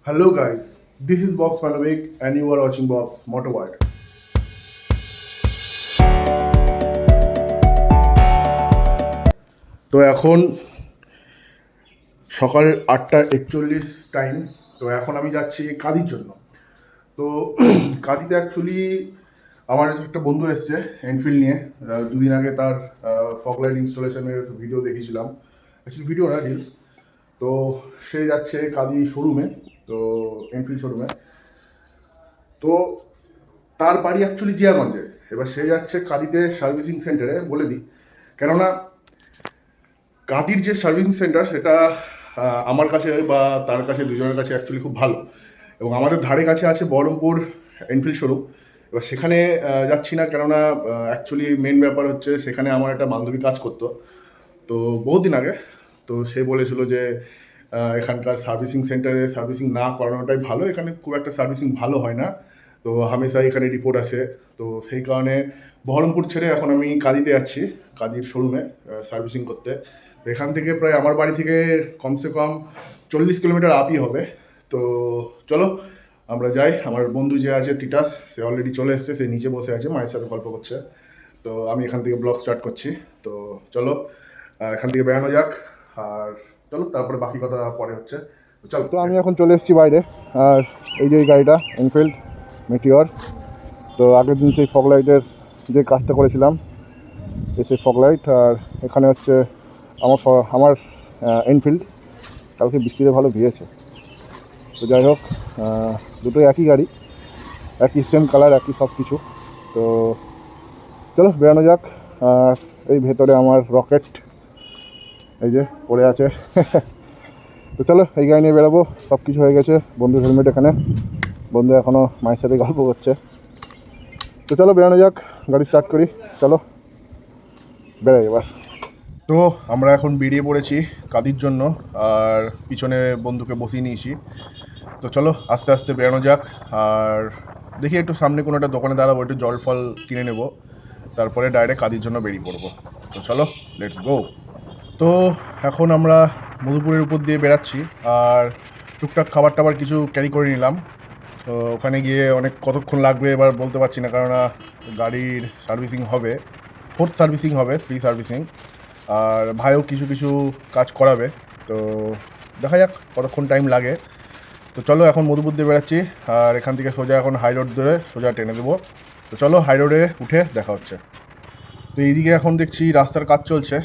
Hello guys, this is Bob's Malavik and you are watching Bob's Motor World. তো এখন সকাল 8:41 time. তো এখন আমি যাচ্ছি কাঁদির জন্য। তো কাঁদিতে অ্যাকচুয়ালি আমার একটা বন্ধু এসছে এনফিল্ড নিয়ে। দুদিন আগে তার ফগ লাইট ইনস্টলেশনের ভিডিও দেখেছিলাম, অ্যাকচুয়ালি ভিডিও না রিলস। তো সে যাচ্ছে কাঁদি শোরুমে, তো এনফিল্ড শোরুমে। তো তার বাড়ি অ্যাকচুয়ালি জিয়াগঞ্জে। এবার সে যাচ্ছে কাঁদিতে সার্ভিসিং সেন্টারে, বলে দিই কেননা কাঁদির যে সার্ভিসিং সেন্টার সেটা আমার কাছে বা তার কাছে দুজনের কাছে অ্যাকচুয়ালি খুব ভালো। এবং আমাদের ধারে কাছে আছে বহরমপুর এনফিল্ড শোরুম। এবার সেখানে যাচ্ছি না, কেননা অ্যাকচুয়ালি মেন ব্যাপার হচ্ছে সেখানে আমার একটা বান্ধবী কাজ করতো, তো বহুদিন আগে। তো সে বলেছিল যে এখানকার সার্ভিসিং সেন্টারে সার্ভিসিং না করানোটাই ভালো, এখানে খুব একটা সার্ভিসিং ভালো হয় না, তো হামেশা এখানে রিপোর্ট আসে। তো সেই কারণে বহরমপুর ছেড়ে এখন আমি কাঁদিতে যাচ্ছি, কাঁদির শোরুমে সার্ভিসিং করতে। তো এখান থেকে প্রায় আমার বাড়ি থেকে কমসে কম 40 কিলোমিটার আপই হবে। তো চলো আমরা যাই। আমার বন্ধু যে আছে টিটাস, সে অলরেডি চলে এসছে, সে নিচে বসে আছে, মায়ের সাথে গল্প করছে। তো আমি এখান থেকে ব্লগ স্টার্ট করছি। তো চলো এখান থেকে বেরানো যাক, আর চলো তারপরে বাকি কথা পরে হচ্ছে। তো চলো। তো আমি এখন চলে এসেছি বাইরে, আর এই যে এই গাড়িটা এনফিল্ড মেটিওর। তো আগের দিন সেই ফগ লাইটের যে কাজটা করেছিলাম, সেই ফগ লাইট। আর এখানে হচ্ছে আমার এনফিল্ড। কালকে বৃষ্টিতে ভালো ভিজেছে। তো যাই হোক, দুটোই একই গাড়ি, একই সেম কালার, একই সব কিছু। তো চলো বেরানো যাক। আর এই ভেতরে আমার রকেট এই যে পড়ে আছে। তো চলো এই গাড়ি নিয়ে বেরোবো। সব কিছু হয়ে গেছে, বন্ধুর হেলমেট এখানে, বন্ধু এখনও মায়ের সাথে গল্প করছে। তো চলো বেরোনো যাক, গাড়ি স্টার্ট করি, চলো বেরোই এবার। তো আমরা এখন বেরিয়ে পড়েছি কাঁদির জন্য, আর পিছনে বন্ধুকে বসিয়ে নিয়েছি। তো চলো আস্তে আস্তে বেরোনো যাক। আর দেখি একটু সামনে কোনো একটা দোকানে দাঁড়াবো, একটু জল ফল কিনে নেব, তারপরে ডাইরেক্ট কাঁদির জন্য বেরিয়ে পড়বো। তো চলো লেটস গো। তো এখন আমরা মধুপুরের উপর দিয়ে বেরাচ্ছি, আর টুকটাক খাবার টাবার কিছু ক্যারি করে নিলাম। তো ওখানে গিয়ে অনেক কতক্ষণ লাগবে এবার বলতে পারছি না, কেননা গাড়ির সার্ভিসিং হবে, ফোর্থ সার্ভিসিং হবে, ফ্রি সার্ভিসিং। আর ভাইও কিছু কিছু কাজ করাবে, তো দেখা যাক কতক্ষণ টাইম লাগে। তো চলো এখন মধুপুর দিয়ে বেরাচ্ছি, আর এখান থেকে সোজা এখন হাই রোড ধরে সোজা টেনে দেবো। তো চলো হাই রোডে উঠে দেখা হচ্ছে। তো এইদিকে এখন দেখছি রাস্তার কাজ চলছে,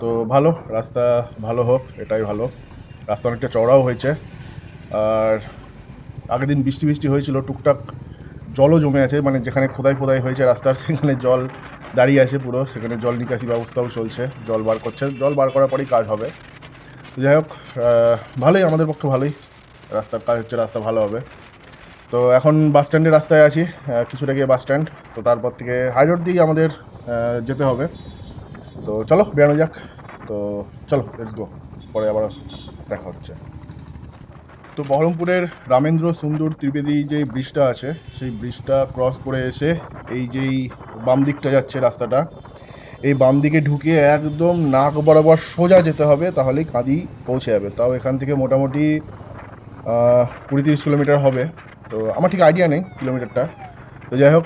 তো ভালো, রাস্তা ভালো হোক এটাই ভালো। রাস্তা অনেকটা চওড়াও হয়েছে, আর আগের দিন বৃষ্টি বৃষ্টি হয়েছিল, টুকটাক জলও জমে আছে, মানে যেখানে খোদাই ফোদাই হয়েছে রাস্তার সেখানে জল দাঁড়িয়ে আছে পুরো, সেখানে জল নিকাশি ব্যবস্থাও চলছে, জল বার করছে, জল বার করার পরেই কাজ হবে। তো যাই হোক, ভালোই, আমাদের পক্ষে ভালোই, রাস্তার কাজ হচ্ছে, রাস্তা ভালো হবে। তো এখন বাস স্ট্যান্ডের রাস্তায় আছি, কিছুটা গিয়ে বাস স্ট্যান্ড, তো তারপর থেকে হাই রোড দিয়েই আমাদের যেতে হবে। তো চলো বেরানো যাক। তো চলো লেটস গো, পরে আবার দেখা হচ্ছে। তো বহরমপুরের রামেন্দ্র সুন্দর ত্রিবেদী যে ব্রিজটা আছে, সেই ব্রিজটা ক্রস করে এসে এই যেই বাম দিকটা যাচ্ছে রাস্তাটা, এই বাম দিকে ঢুকিয়ে একদম নাক বরাবর সোজা যেতে হবে, তাহলেই কাঁদি পৌঁছে যাবে। তাও এখান থেকে মোটামুটি 20-30 কিলোমিটার হবে, তো আমার ঠিক আইডিয়া নেই কিলোমিটারটা। তো যাই হোক,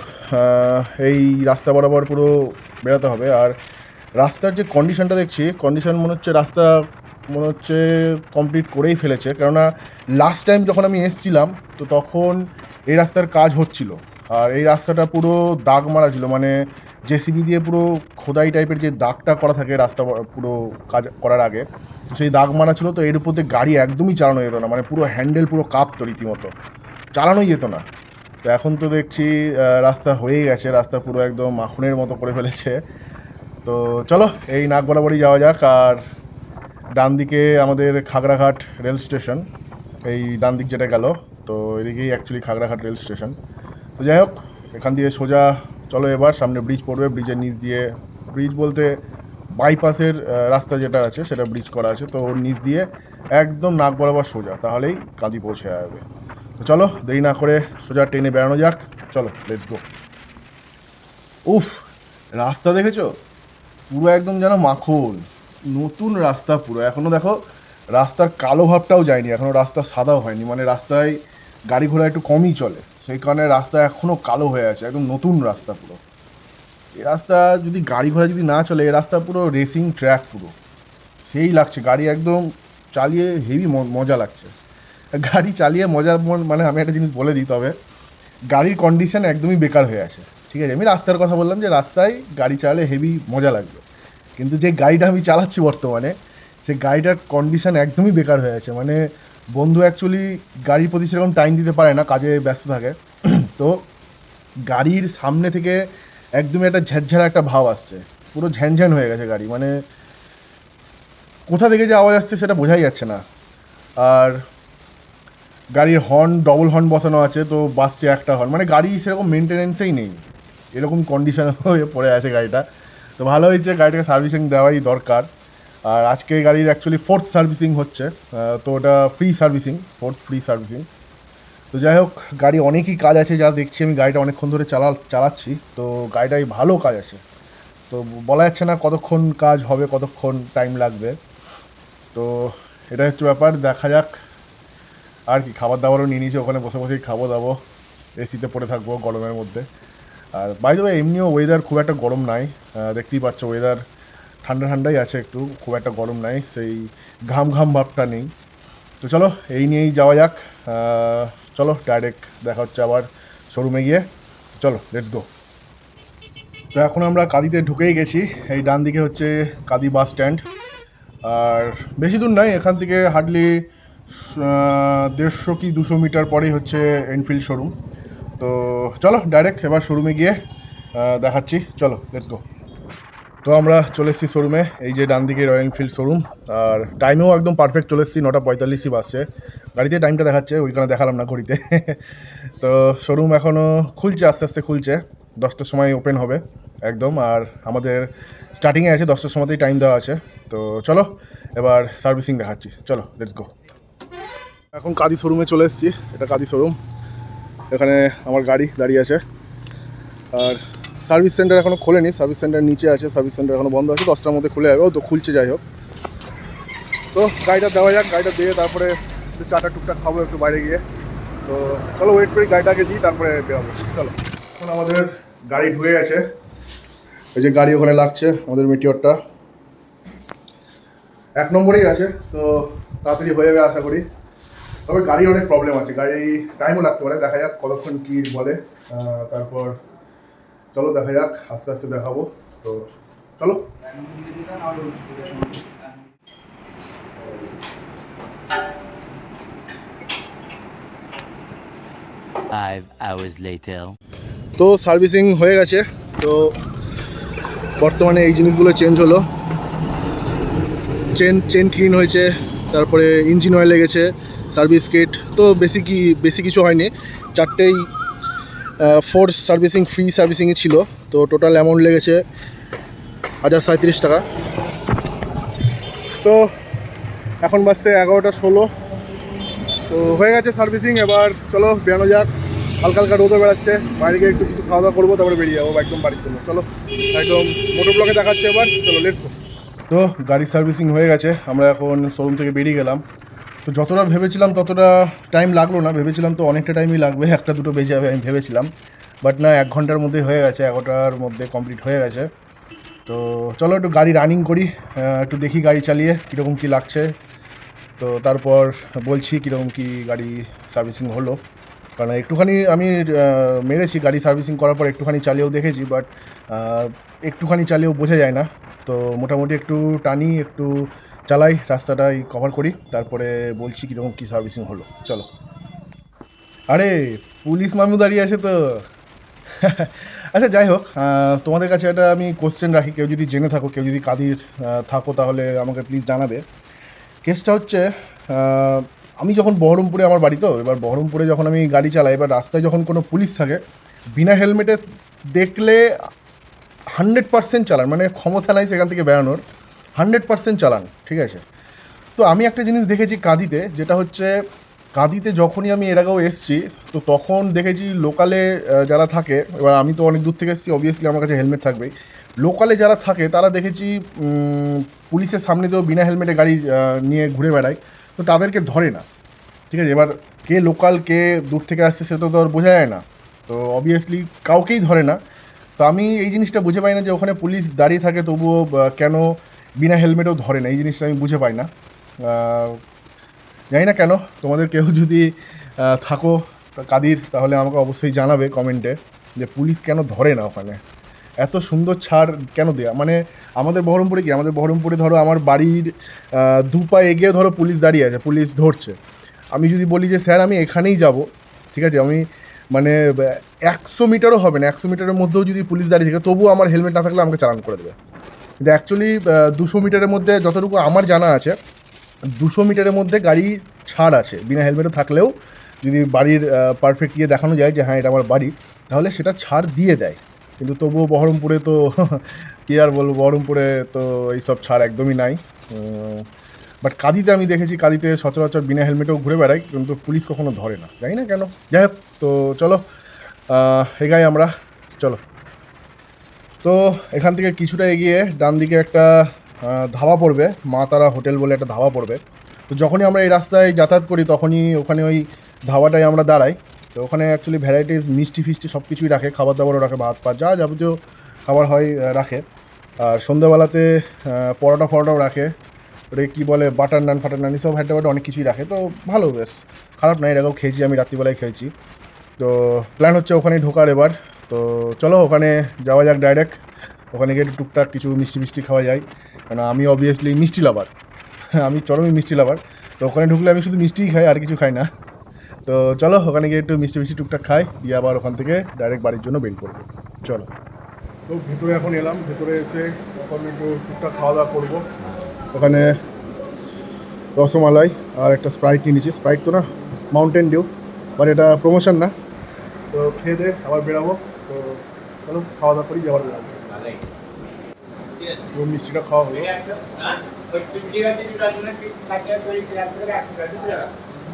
এই রাস্তা বরাবর পুরো বেরোতে হবে। আর রাস্তার যে কন্ডিশনটা দেখছি, কন্ডিশন মনে হচ্ছে রাস্তা মনে হচ্ছে কমপ্লিট করেই ফেলেছে, কেননা লাস্ট টাইম যখন আমি এসেছিলাম তো তখন এই রাস্তার কাজ হচ্ছিল, আর এই রাস্তাটা পুরো দাগ মারা ছিল, মানে জেসিবি দিয়ে পুরো খোদাই টাইপের যে দাগটা করা থাকে রাস্তা পুরো কাজ করার আগে, তো সেই দাগ মারা ছিল। তো এর উপর দিয়ে গাড়ি একদমই চালানো যেত না, মানে পুরো হ্যান্ডেল পুরো কাঁপতো রীতিমতো, চালানোই যেত না। তো এখন তো দেখছি রাস্তা হয়েই গেছে, রাস্তা পুরো একদম মাখনের মতো করে ফেলেছে। তো চলো এই নাক বরাবরই যাওয়া যাক। আর ডান দিকে আমাদের খাগড়াঘাট রেল স্টেশন, এই ডান দিক যেটা গেল, তো এদিকেই অ্যাকচুয়ালি খাগড়াঘাট রেল স্টেশন। তো যাই হোক, এখান দিয়ে সোজা চলো, এবার সামনে ব্রিজ পড়বে, ব্রিজের নিচ দিয়ে, ব্রিজ বলতে বাইপাসের রাস্তা যেটা আছে সেটা ব্রিজ করা আছে, তো ওর নিচ দিয়ে একদম নাক বরাবর সোজা, তাহলেই কাঁদি পৌঁছে যাবে। তো চলো দেরি না করে সোজা ট্রেনে বেড়ানো যাক, চলো লেটস গো। উফ, রাস্তা দেখেছো, পুরো একদম যেন মাখন, নতুন রাস্তা পুরো। এখনও দেখো রাস্তার কালো ভাবটাও যায়নি, এখনও রাস্তা সাদাও হয়নি, মানে রাস্তায় গাড়ি ঘোড়া একটু কমই চলে, সেই কারণে রাস্তা এখনও কালো হয়ে আছে, একদম নতুন রাস্তা পুরো। এই রাস্তা যদি গাড়ি ঘোড়া যদি না চলে, এই রাস্তা পুরো রেসিং ট্র্যাক পুরো, সেই লাগছে, গাড়ি একদম চালিয়ে হেভি মজা লাগছে। গাড়ি চালিয়ে মজা মানে আমি একটা জিনিস বলে দিই, তবে গাড়ির কন্ডিশন একদমই বেকার হয়ে আছে, ঠিক আছে? আমি রাস্তার কথা বললাম যে রাস্তায় গাড়ি চালালে হেভি মজা লাগবে, কিন্তু যে গাড়িটা আমি চালাচ্ছি বর্তমানে, সেই গাড়িটার কন্ডিশন একদমই বেকার হয়ে আছে। মানে বন্ধু অ্যাকচুয়ালি গাড়ির প্রতি সেরকম টাইম দিতে পারে না, কাজে ব্যস্ত থাকে, তো গাড়ির সামনে থেকে একদমই একটা ঝ্যাঁঝাড়া একটা ভাব আসছে, পুরো ঝ্যানঝ্যান হয়ে গেছে গাড়ি, মানে কোথা থেকে যে আওয়াজ আসছে সেটা বোঝাই যাচ্ছে না। আর গাড়ির হর্ন, ডবল হর্ন বসানো আছে, তো বাসছে একটা হর্ন, মানে গাড়ি সেরকম মেনটেনেন্সেই নেই, এরকম কন্ডিশন হয়ে পড়ে আছে গাড়িটা। তো ভালো হয়েছে, গাড়িটাকে সার্ভিসিং দেওয়াই দরকার। আর আজকে গাড়ির অ্যাকচুয়ালি 4th সার্ভিসিং হচ্ছে, তো ওটা free servicing, 4th free servicing. তো যাই হোক, গাড়ি অনেকই কাজ আছে, যা দেখছি আমি গাড়িটা অনেকক্ষণ ধরে চালাচ্ছি, তো গাড়িটায় ভালো কাজ আছে, তো বলা যাচ্ছে না কতক্ষণ কাজ হবে, কতক্ষণ টাইম লাগবে, তো এটা হচ্ছে ব্যাপার, দেখা যাক। আর কি, খাবার দাবারও নিয়ে নিয়েছি, ওখানে বসে বসেই খাবো দাবো, এসিতে পড়ে থাকবো গরমের মধ্যে। আর বাই দ্য ওয়ে, এমনিও ওয়েদার খুব একটা গরম নাই, দেখতেই পাচ্ছ ওয়েদার ঠান্ডা ঠান্ডাই আছে একটু, খুব একটা গরম নাই, সেই ঘাম ঘাম ভাবটা নেই। তো চলো এই নিয়েই যাওয়া যাক, চলো ডাইরেক্ট দেখা হচ্ছে আবার শোরুমে গিয়ে, চলো লেটস গো। তো এখন আমরা কাঁদিতে ঢুকেই গেছি, এই ডান দিকে হচ্ছে কাঁদি বাস স্ট্যান্ড, আর বেশি দূর নয় এখান থেকে, হার্ডলি 150 কি 200 মিটার পরেই হচ্ছে এনফিল্ড শোরুম। তো চলো ডাইরেক্ট এবার শোরুমে গিয়ে দেখাচ্ছি, চলো লেটস গো। তো আমরা চলে এসেছি শোরুমে, এই যে ডান দিকে রয়্যাল এনফিল্ড শোরুম, আর টাইমেও একদম পারফেক্ট চলে এসেছি, 9:45 বাজছে, গাড়িতে টাইমটা দেখাচ্ছে, ওইখানে দেখালাম না ঘড়িতে। তো শোরুম এখনও খুলছে, আস্তে আস্তে খুলছে, 10টার সময় ওপেন হবে একদম, আর আমাদের স্টার্টিংয়ে আছে 10টার সময়তেই টাইম দেওয়া আছে। তো চলো এবার সার্ভিসিং দেখাচ্ছি, চলো লেটস গো। এখন কাদি শোরুমে চলে এসেছি, এটা কাদি শোরুম, এখানে আমার গাড়ি দাঁড়িয়ে আছে, আর সার্ভিস সেন্টার এখনও খোলেনি, সার্ভিস সেন্টার নিচে আছে, সার্ভিস সেন্টার এখনও বন্ধ আছে, 10টার মধ্যে খুলে যাবে, ও তো খুলছে, যাই হোক। তো গাড়িটা দেওয়া যাক, গাড়িটা দিয়ে তারপরে একটু চাটা টুকটাক খাবো একটু বাইরে গিয়ে। তো চলো ওয়েট করি, গাড়িটাকে দিই তারপরে বেরোবো, চলো। এখন আমাদের গাড়ি ঢুকে গেছে, এই যে গাড়ি ওখানে লাগছে, আমাদের মিটিওরটা 1 নম্বরেই আছে, তো তাড়াতাড়ি হয়ে যাবে আশা করি। তবে গাড়ির অনেক প্রবলেম আছে, গাড়ি টাইমও লাগতে পারে, দেখা যাক কতক্ষণ কী বলে, তারপর চলো দেখা যাক, আস্তে আস্তে দেখাবো, তো চলো। 5 hours later. তো সার্ভিসিং হয়ে গেছে, তো বর্তমানে এই জিনিসগুলো চেঞ্জ হলো, চেন ক্লিন হয়েছে, তারপরে ইঞ্জিন অয়েল লেগেছে, সার্ভিস কিট, তো বেশি কিছু হয়নি, 4টেই 4 সার্ভিসিং ফ্রি সার্ভিসিংই ছিল, তো টোটাল অ্যামাউন্ট লেগেছে 1037 টাকা। তো এখন বাজছে 11:16, তো হয়ে গেছে সার্ভিসিং, এবার চলো বেরোনো যাক, হালকা হালকা রোদে বেড়াচ্ছে, বাইরে গিয়ে একটু কিছু খাওয়া দাওয়া করবো, তারপরে বেরিয়ে যাবো একদম বাড়ির জন্য, চলো একদম মোটর ব্লকে দেখাচ্ছে এবার, চলো লেটস গো। তো গাড়ির সার্ভিসিং হয়ে গেছে, আমরা এখন শোরুম থেকে বেরিয়ে গেলাম। তো যতটা ভেবেছিলাম ততটা টাইম লাগলো না, ভেবেছিলাম তো অনেকটা টাইমই লাগবে, 1টা 2টো বেজে যাবে আমি ভেবেছিলাম, বাট না, 1 ঘন্টার মধ্যে হয়ে গেছে, 11টার মধ্যে কমপ্লিট হয়ে গেছে। তো চলো একটু গাড়ি রানিং করি, একটু দেখি গাড়ি চালিয়ে কীরকম কী লাগছে, তো তারপর বলছি কীরকম কী গাড়ি সার্ভিসিং হলো। কারণ একটুখানি আমি মেরেছি গাড়ি সার্ভিসিং করার পর, একটুখানি চালিয়েও দেখেছি, বাট একটুখানি চালিয়েও বোঝা যায় না, তো মোটামুটি একটু টানি, একটু চালাই, রাস্তাটাই কভার করি, তারপরে বলছি কীরকম কী সার্ভিসিং হলো, চলো। আরে পুলিশ মামু দাঁড়িয়ে আছে তো। আচ্ছা যাই হোক, তোমাদের কাছে একটা আমি কোশ্চেন রাখি, কেউ যদি জেনে থাকো, কেউ যদি কাদির থাকো, তাহলে আমাকে প্লিজ জানাবে। কেসটা হচ্ছে, আমি যখন বহরমপুরে, আমার বাড়ি তো, এবার বহরমপুরে যখন আমি গাড়ি চালাই, এবার রাস্তায় যখন কোনো পুলিশ থাকে, বিনা হেলমেটে দেখলে 100% চালান, মানে ক্ষমতা নাই সেখান থেকে বেরানোর, 100% চালান, ঠিক আছে? তো আমি একটা জিনিস দেখেছি কাঁদিতে, যেটা হচ্ছে কাঁদিতে যখনই আমি এর আগেও এসেছি তো তখন দেখেছি লোকালে যারা থাকে, এবার আমি তো অনেক দূর থেকে এসেছি, অবভিয়াসলি আমার কাছে হেলমেট থাকবেই। লোকালে যারা থাকে তারা দেখেছি পুলিশের সামনে তো বিনা হেলমেটে গাড়ি নিয়ে ঘুরে বেড়ায়, তো তাদেরকে ধরে না। ঠিক আছে, এবার কে লোকাল কে দূর থেকে আসছে সেটা তো আর বোঝা যায় না, তো অবভিয়াসলি কাউকেই ধরে না। তো আমি এই জিনিসটা বুঝে পাই না যে ওখানে পুলিশ দাঁড়িয়ে থাকে তবুও কেন বিনা হেলমেটেও ধরে না, এই জিনিসটা আমি বুঝে পাই না। জানি না কেন, তোমাদের কেউ যদি থাকো কাদির তাহলে আমাকে অবশ্যই জানাবে কমেন্টে যে পুলিশ কেন ধরে না ওখানে, এত সুন্দর ছাড় কেন দেয়া। মানে আমাদের বহরমপুরে কি, আমাদের বহরমপুরে ধরো আমার বাড়ির 2 পা এগিয়ে ধরো পুলিশ দাঁড়িয়ে আছে, পুলিশ ধরছে। আমি যদি বলি যে স্যার আমি এখানেই যাব, ঠিক আছে, আমি মানে 100 মিটারও হবে না, 100 মিটারের মধ্যেও যদি পুলিশ দাঁড়িয়ে থাকে তবুও আমার হেলমেট না থাকলে আমাকে চালান করে দেবে। কিন্তু অ্যাকচুয়ালি 200 মিটারের মধ্যে যতটুকু আমার জানা আছে 200 মিটারের মধ্যে গাড়ি ছাড় আছে, বিনা হেলমেটে থাকলেও যদি বাড়ির পারফেক্ট ইয়ে দেখানো যায় যে হ্যাঁ এটা আমার বাড়ি, তাহলে সেটা ছাড় দিয়ে দেয়। কিন্তু তবুও বহরমপুরে তো কী আর বলবো, বহরমপুরে তো এইসব ছাড় একদমই নাই। বাট কাঁদিতে আমি দেখেছি, কাঁদিতে সচরাচর বিনা হেলমেটেও ঘুরে বেড়ায় কিন্তু পুলিশ কখনো ধরে না, জানি না কেন। যাই হোক, তো চলো এগাই আমরা, চলো। তো এখান থেকে কিছুটা এগিয়ে ডান দিকে একটা ধাবা পড়বে, মা তারা হোটেল বলে একটা ধাবা পড়বে। তো যখনই আমরা এই রাস্তায় যাতায়াত করি তখনই ওখানে ওই ধাবাটায় আমরা দাঁড়াই। তো ওখানে অ্যাকচুয়ালি ভ্যারাইটিস মিষ্টি ফিষ্টি সব কিছুই রাখে, খাবার দাবারও রাখে, ভাত পাত যা যাবতীয় খাবার হয় রাখে। আর সন্ধ্যাবেলাতে পরোটা ফরোটাও রাখে, ওটা কী বলে বাটার নান ফাটার নান সব হ্যাড্ডা বাটা অনেক কিছুই রাখে। তো ভালো, বেশ খারাপ নয়, এর আগেও খেয়েছি আমি, রাত্রিবেলায় খেয়েছি। তো প্ল্যান হচ্ছে ওখানে ঢোকার এবার। তো চলো ওখানে যাওয়া যাক ডাইরেক্ট, ওখানে গিয়ে একটু টুকটাক কিছু মিষ্টি মিষ্টি খাওয়া যায়, কারণ আমি অবভিয়াসলি মিষ্টি লাভার, আমি চরমই মিষ্টি লাভার। তো ওখানে ঢুকলে আমি শুধু মিষ্টিই খাই, আর কিছু খাই না। তো চলো ওখানে গিয়ে একটু মিষ্টি মিষ্টি টুকটাক খাই, দিয়ে আবার ওখান থেকে ডাইরেক্ট বাড়ির জন্য বের করবো। চলো। তো ভেতরে এখন এলাম, ভেতরে এসে এখন একটু টুকটাক খাওয়া দাওয়া করবো। ওখানে রসমালাই আর একটা স্প্রাইট নিয়ে নিচ্ছি, স্প্রাইট তো না, মাউন্টেন ডিউ, বাট এটা প্রমোশন না। তো খেয়ে দে আবার বেরাবো। তো চলো খাওয়া দাওয়া করি, আবার বেরাবো। তো মিষ্টিটা খাওয়া হলো,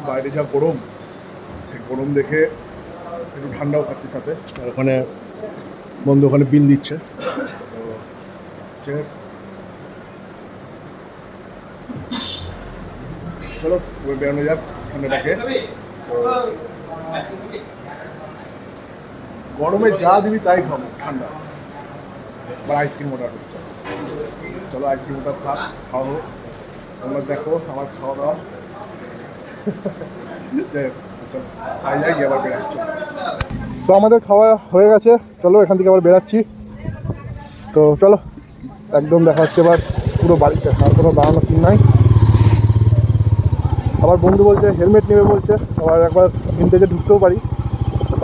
বাইরে যা গরম, সেই গরম দেখে একটু ঠান্ডাও খাচ্ছি সাথে। আর ওখানে বন্ধু ওখানে বিল দিচ্ছে। তো cheers। চলো এবার বেরোনো যাক ঠান্ডাটাকে। তো গরমে যা দিবি তাই খাবো, ঠান্ডা বা আইসক্রিম অর্ডার হচ্ছে। চলো আইসক্রিম ওটা খাওয়া, তোমরা দেখো আমার খাওয়া দাওয়া। চলো খাই যাই, আবার বেরাচ্ছি। তো আমাদের খাওয়া হয়ে গেছে, চলো এখান থেকে আবার বেরাচ্ছি। তো চলো একদম দেখা হচ্ছে এবার পুরো বাড়িতে, আর কোনো দাঁড়ানোর সিন নাই। আবার বন্ধু বলছে হেলমেট নেবে বলছে, আবার একবার ভিনটেজে ঢুকতেও পারি।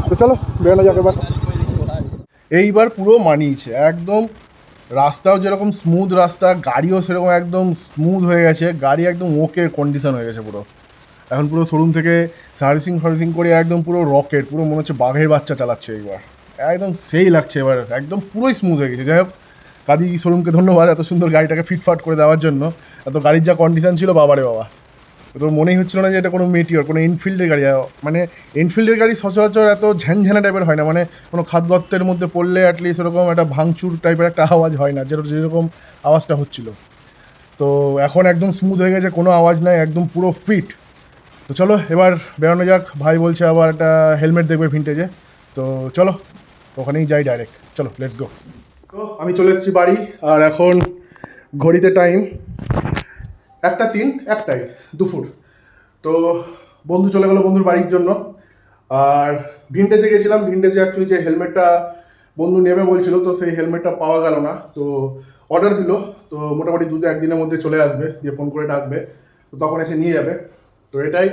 তো চলো বেরোনো যাক এবার। এইবার পুরো মানিয়েছে একদম, রাস্তাও যেরকম স্মুথ রাস্তা, গাড়িও সেরকম একদম স্মুথ হয়ে গেছে, গাড়ি একদম ওকে কন্ডিশন হয়ে গেছে পুরো। এখন পুরো শোরুম থেকে সার্ভিসিং করে একদম পুরো রকেট, পুরো মনে হচ্ছে বাঘের বাচ্চা চালাচ্ছে এইবার, একদম সেই লাগছে এবার, একদম পুরোই স্মুথ হয়ে গেছে। যাই হোক, কাদি শোরুমকে ধন্যবাদ এত সুন্দর গাড়িটাকে ফিটফাট করে দেওয়ার জন্য। এত গাড়ির যা কন্ডিশন ছিল বাবারে বাবা, তো মনেই হচ্ছিল না যে এটা কোনো মেটিওর, কোনো এনফিল্ডের গাড়ি। মানে এনফিল্ডের গাড়ি সচরাচর এত ঝ্যানঝ্যানা টাইপের হয় না, মানে কোনো খাদ গর্তের মধ্যে পড়লে অ্যাটলিস্ট এরকম একটা ভাঙচুর টাইপের একটা আওয়াজ হয় না, যেরকম আওয়াজটা হচ্ছিল। তো এখন একদম স্মুথ হয়ে গেছে, কোনো আওয়াজ নাই, একদম পুরো ফিট। তো চলো এবার বেরোনো যাক, ভাই বলছে আবার একটা হেলমেট দেখবে ভিনটেজে। তো চলো ওখানেই যাই ডাইরেক্ট, চলো লেটস গো। তো আমি চলে এসেছি বাড়ি, আর এখন ঘড়িতে টাইম 1:03, দুপুর। তো বন্ধু চলে গেলো বন্ধুর বাড়ির জন্য, আর ভিনটেজে গেছিলাম। ভিনটেজে অ্যাকচুয়ালি যে হেলমেটটা বন্ধু নেবে বলছিল, তো সেই হেলমেটটা পাওয়া গেল না। তো অর্ডার দিল, তো মোটামুটি 2-1 দিনের মধ্যে চলে আসবে, দিয়ে ফোন করে ডাকবে, তো তখন এসে নিয়ে যাবে। তো এটাই।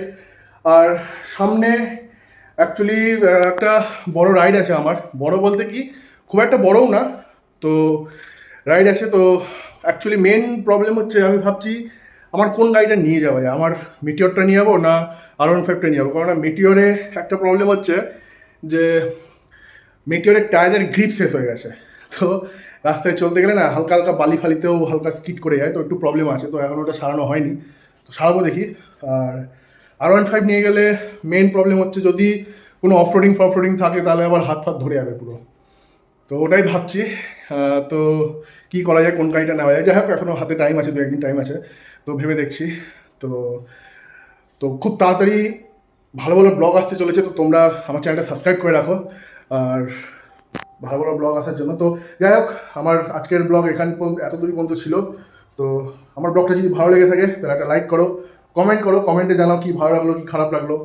আর সামনে অ্যাকচুয়ালি একটা বড় রাইড আছে আমার, বড় বলতে কি খুব একটা বড়ও না, তো রাইড আছে। তো অ্যাকচুয়ালি মেন প্রবলেম হচ্ছে আমি ভাবছি আমার কোন গাড়িটা নিয়ে যাওয়া যায়, আমার মিটিওরটা নিয়ে যাবো না R15টা নিয়ে যাবো। কারণ মিটিওরে একটা প্রবলেম হচ্ছে যে মিটিওরের টায়ারের গ্রিপ শেষ হয়ে গেছে, তো রাস্তায় চলতে গেলে না হালকা হালকা বালি ফালিতেও হালকা স্কিড করে যায়, তো একটু প্রবলেম আছে। তো এখন ওটা সারানো হয়নি, তো সারাবো দেখি। আর R15 নিয়ে গেলে মেন প্রবলেম হচ্ছে যদি কোনো অফরোডিং থাকে তাহলে আবার হাত ফাত ধরে যাবে পুরো। তো ওটাই ভাবছি, তো কি করা যায়, কোন গাড়িটা নেওয়া যায়। যাই হোক, এখনও হাতে টাইম আছে, 2-1 দিন টাইম আছে, তো ভেবে দেখছি। তো তো খুব তাড়াতাড়ি ভালো ভালো ব্লগ আসতে চলেছে, তো তোমরা আমার চ্যানেলটা সাবস্ক্রাইব করে রাখো আর ভালো ভালো ব্লগ আসার জন্য। তো যাই হোক, আমার আজকের ব্লগ এখান পর্যন্ত, এত দূর পর্যন্ত ছিল। তো আমার ব্লগটা যদি ভালো লেগে থাকে তাহলে একটা লাইক করো, কমেন্ট করো, কমেন্টে জানাও কি ভালো লাগলো কি খারাপ লাগলো,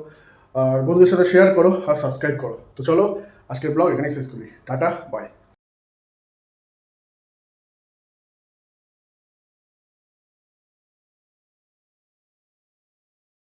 আর বন্ধুদের সাথে শেয়ার করো আর সাবস্ক্রাইব করো। তো চলো আজকের ব্লগ এখানেই শেষ করি। Tata, by.